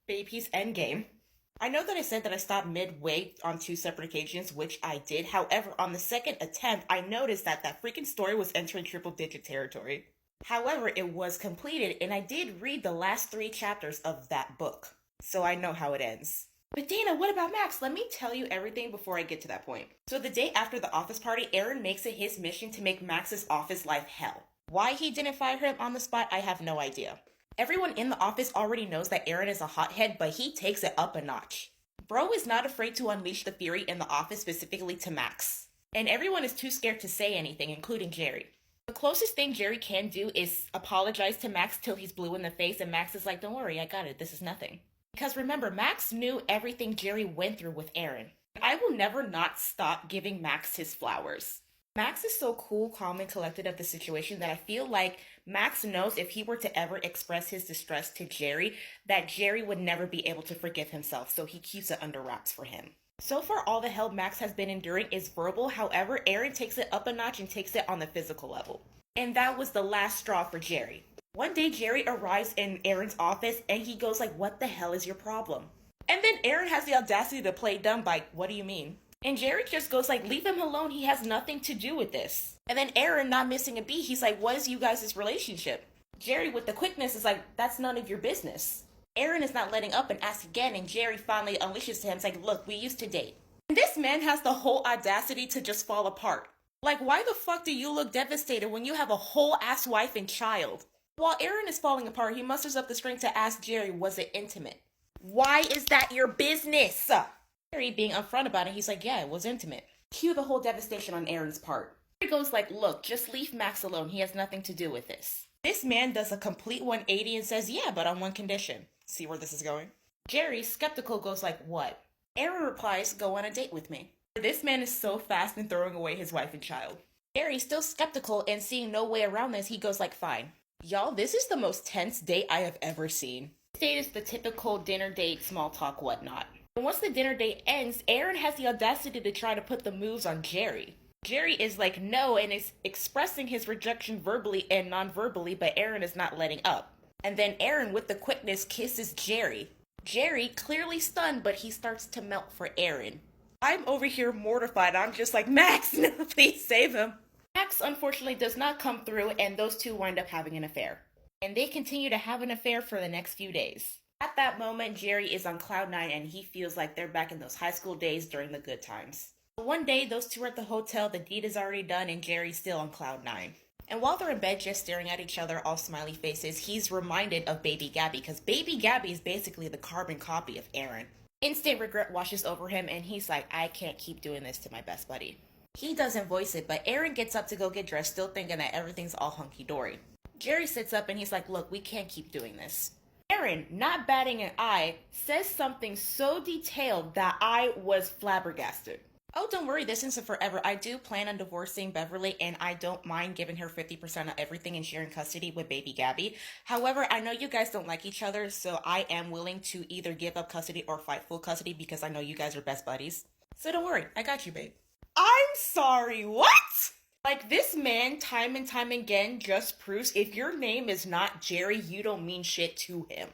Baby's Endgame. I know that I said that I stopped midway on two separate occasions, which I did. However, on the second attempt, I noticed that that freaking story was entering triple digit territory. However, it was completed, and I did read the last three chapters of that book, so I know how it ends. But Dana, what about Max? Let me tell you everything before I get to that point. So the day after the office party, Aaron makes it his mission to make Max's office life hell. Why he didn't fire him on the spot, I have no idea. Everyone in the office already knows that Aaron is a hothead, but he takes it up a notch. Bro is not afraid to unleash the fury in the office, specifically to Max. And everyone is too scared to say anything, including Jerry. The closest thing Jerry can do is apologize to Max till he's blue in the face, and Max is like, don't worry, I got it, this is nothing. Because remember, Max knew everything Jerry went through with Aaron. I will never not stop giving Max his flowers. Max is so cool, calm, and collected of the situation that I feel like Max knows if he were to ever express his distress to Jerry, that Jerry would never be able to forgive himself, so he keeps it under wraps for him. So far, all the hell Max has been enduring is verbal. However, Aaron takes it up a notch and takes it on the physical level. And that was the last straw for Jerry. One day, Jerry arrives in Aaron's office and he goes like, what the hell is your problem? And then Aaron has the audacity to play dumb by, what do you mean? And Jerry just goes like, leave him alone, he has nothing to do with this. And then Aaron, not missing a beat, he's like, what is you guys' relationship? Jerry, with the quickness, is like, that's none of your business. Aaron is not letting up and asks again, and Jerry finally unleashes to him. It's like, look, we used to date. And this man has the whole audacity to just fall apart. Like, why the fuck do you look devastated when you have a whole ass wife and child? While Aaron is falling apart, he musters up the strength to ask Jerry, was it intimate? Why is that your business? Jerry being upfront about it, he's like, yeah, it was intimate. Cue the whole devastation on Aaron's part. Jerry goes like, look, just leave Max alone. He has nothing to do with this. This man does a complete 180 and says, yeah, but on one condition. See where this is going? Jerry, skeptical, goes like, what? Aaron replies, go on a date with me. This man is so fast in throwing away his wife and child. Jerry, still skeptical and seeing no way around this, he goes like, fine. Y'all, this is the most tense date I have ever seen. This date is the typical dinner date, small talk, whatnot. And once the dinner date ends, Aaron has the audacity to try to put the moves on Jerry. Jerry is like, no, and is expressing his rejection verbally and non-verbally, but Aaron is not letting up. And then Aaron, with the quickness, kisses Jerry. Jerry, clearly stunned, but he starts to melt for Aaron. I'm over here mortified. I'm just like, Max, no, please save him. Max, unfortunately, does not come through, and those two wind up having an affair. And they continue to have an affair for the next few days. At that moment, Jerry is on cloud nine, and he feels like they're back in those high school days during the good times. One day, those two are at the hotel, the deed is already done, and Jerry's still on cloud nine. And while they're in bed just staring at each other, all smiley faces, he's reminded of Baby Gabby, because Baby Gabby is basically the carbon copy of Aaron. Instant regret washes over him, and he's like, I can't keep doing this to my best buddy. He doesn't voice it, but Aaron gets up to go get dressed, still thinking that everything's all hunky-dory. Jerry sits up and he's like, look, we can't keep doing this. Aaron, not batting an eye, says something so detailed that I was flabbergasted. Oh, don't worry, this isn't forever. I do plan on divorcing Beverly, and I don't mind giving her 50% of everything and sharing custody with Baby Gabby. However, I know you guys don't like each other, so I am willing to either give up custody or fight full custody because I know you guys are best buddies. So don't worry, I got you, babe. I'm sorry, what? Like, this man, time and time again, just proves if your name is not Jerry, you don't mean shit to him.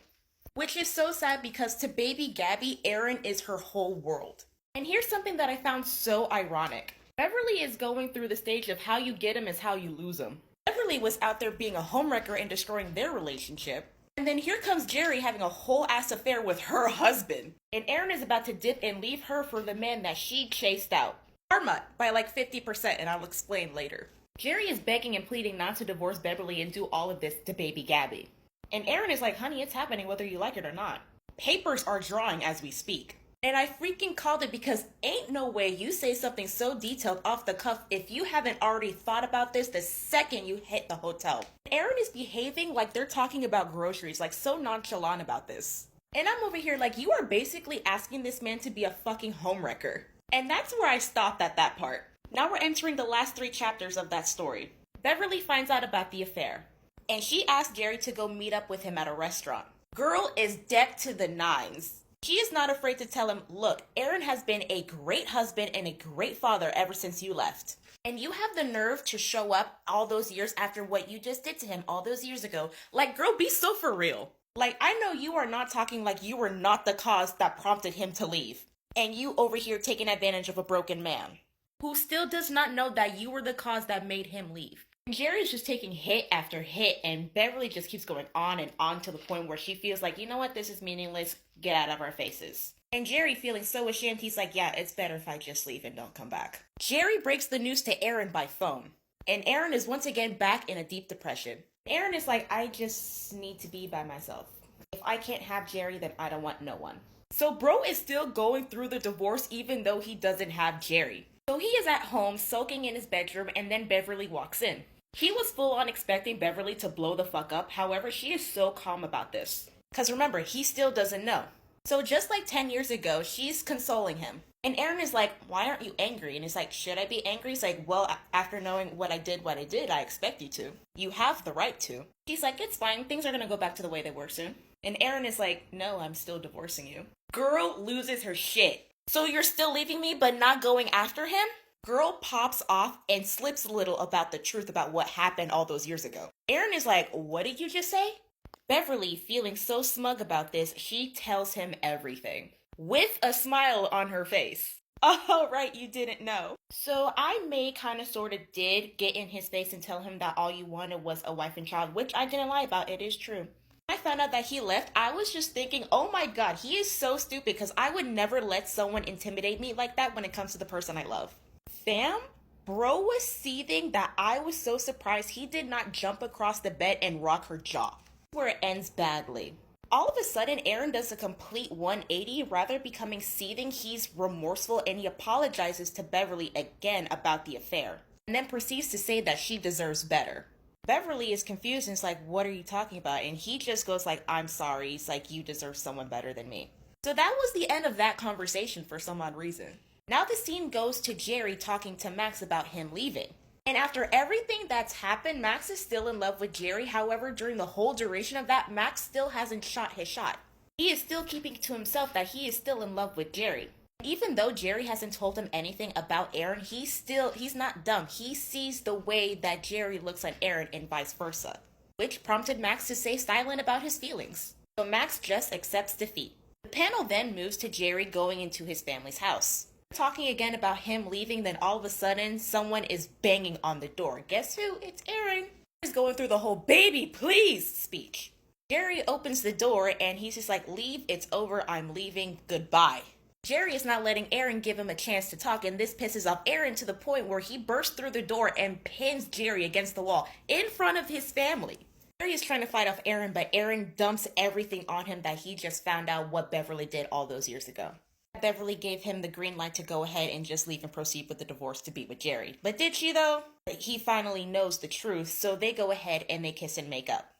Which is so sad because to Baby Gabby, Aaron is her whole world. And here's something that I found so ironic. Beverly is going through the stage of how you get him is how you lose him. Beverly was out there being a homewrecker and destroying their relationship. And then here comes Jerry having a whole ass affair with her husband. And Aaron is about to dip and leave her for the man that she chased out. Karma by like 50%, and I'll explain later. Jerry is begging and pleading not to divorce Beverly and do all of this to Baby Gabby. And Aaron is like, honey, it's happening whether you like it or not. Papers are drawing as we speak. And I freaking called it because ain't no way you say something so detailed off the cuff if you haven't already thought about this the second you hit the hotel. Aaron is behaving like they're talking about groceries, like so nonchalant about this. And I'm over here like, you are basically asking this man to be a fucking homewrecker. And that's where I stopped at that part. Now we're entering the last 3 chapters of that story. Beverly finds out about the affair. And she asks Jerry to go meet up with him at a restaurant. Girl is decked to the nines. She is not afraid to tell him, look, Aaron has been a great husband and a great father ever since you left. And you have the nerve to show up all those years after what you just did to him all those years ago. Like, girl, be so for real. Like, I know you are not talking like you were not the cause that prompted him to leave. And you over here taking advantage of a broken man who still does not know that you were the cause that made him leave. Jerry's just taking hit after hit, and Beverly just keeps going on and on to the point where she feels like, you know what, this is meaningless, get out of our faces. And Jerry, feeling so ashamed, he's like, yeah, it's better if I just leave and don't come back. Jerry breaks the news to Aaron by phone, and Aaron is once again back in a deep depression. Aaron is like, I just need to be by myself. If I can't have Jerry, then I don't want no one. So bro is still going through the divorce even though he doesn't have Jerry. So he is at home, soaking in his bedroom, and then Beverly walks in. He was full on expecting Beverly to blow the fuck up, however, she is so calm about this. Because remember, he still doesn't know. So just like 10 years ago, she's consoling him. And Aaron is like, why aren't you angry? And he's like, should I be angry? He's like, well, after knowing what I did, I expect you to. You have the right to. He's like, it's fine, things are gonna go back to the way they were soon. And Aaron is like, no, I'm still divorcing you. Girl loses her shit. So you're still leaving me but not going after him? Girl pops off and slips a little about the truth about what happened all those years ago. Aaron is like, what did you just say? Beverly, feeling so smug about this, she tells him everything. With a smile on her face. Oh, right, you didn't know. So I kind of sort of did get in his face and tell him that all you wanted was a wife and child, which I didn't lie about, it is true. When I found out that he left, I was just thinking, oh my god, he is so stupid because I would never let someone intimidate me like that when it comes to the person I love. Fam, bro was seething that I was so surprised he did not jump across the bed and rock her jaw. Where it ends badly. All of a sudden, Aaron does a complete 180, rather becoming seething. He's remorseful and he apologizes to Beverly again about the affair, and then proceeds to say that she deserves better. Beverly is confused and is like, what are you talking about? And he just goes like, I'm sorry. He's like, you deserve someone better than me. So that was the end of that conversation for some odd reason. Now the scene goes to Jerry talking to Max about him leaving. And after everything that's happened, Max is still in love with Jerry. However, during the whole duration of that, Max still hasn't shot his shot. He is still keeping to himself that he is still in love with Jerry. Even though Jerry hasn't told him anything about Aaron, he's not dumb. He sees the way that Jerry looks at Aaron and vice versa, which prompted Max to stay silent about his feelings. So Max just accepts defeat. The panel then moves to Jerry going into his family's house. Talking again about him leaving, then all of a sudden, someone is banging on the door. Guess who? It's Aaron. He's going through the whole baby please speech. Jerry opens the door and he's just like, leave, it's over, I'm leaving, goodbye. Jerry is not letting Aaron give him a chance to talk, and this pisses off Aaron to the point where he bursts through the door and pins Jerry against the wall in front of his family. Jerry is trying to fight off Aaron, but Aaron dumps everything on him that he just found out what Beverly did all those years ago. Beverly gave him the green light to go ahead and just leave and proceed with the divorce to be with Jerry. But did she though? He finally knows the truth, so they go ahead and they kiss and make up.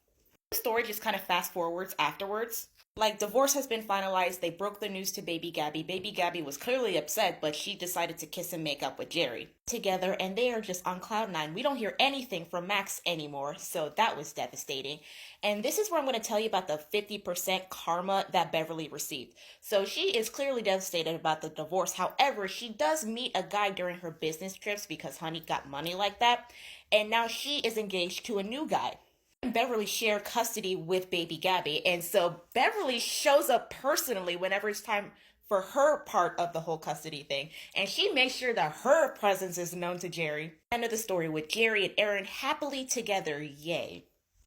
The story just kind of fast forwards afterwards. Like, divorce has been finalized, they broke the news to Baby Gabby. Baby Gabby was clearly upset, but she decided to kiss and make up with Jerry together, and they are just on cloud nine. We don't hear anything from Max anymore, so that was devastating. And this is where I'm going to tell you about the 50% karma that Beverly received. So she is clearly devastated about the divorce. However, she does meet a guy during her business trips because honey got money like that, and now she is engaged to a new guy. Beverly share custody with Baby Gabby, and so Beverly shows up personally whenever it's time for her part of the whole custody thing, and she makes sure that her presence is known to Jerry. End of the story with Jerry and Aaron happily together, yay.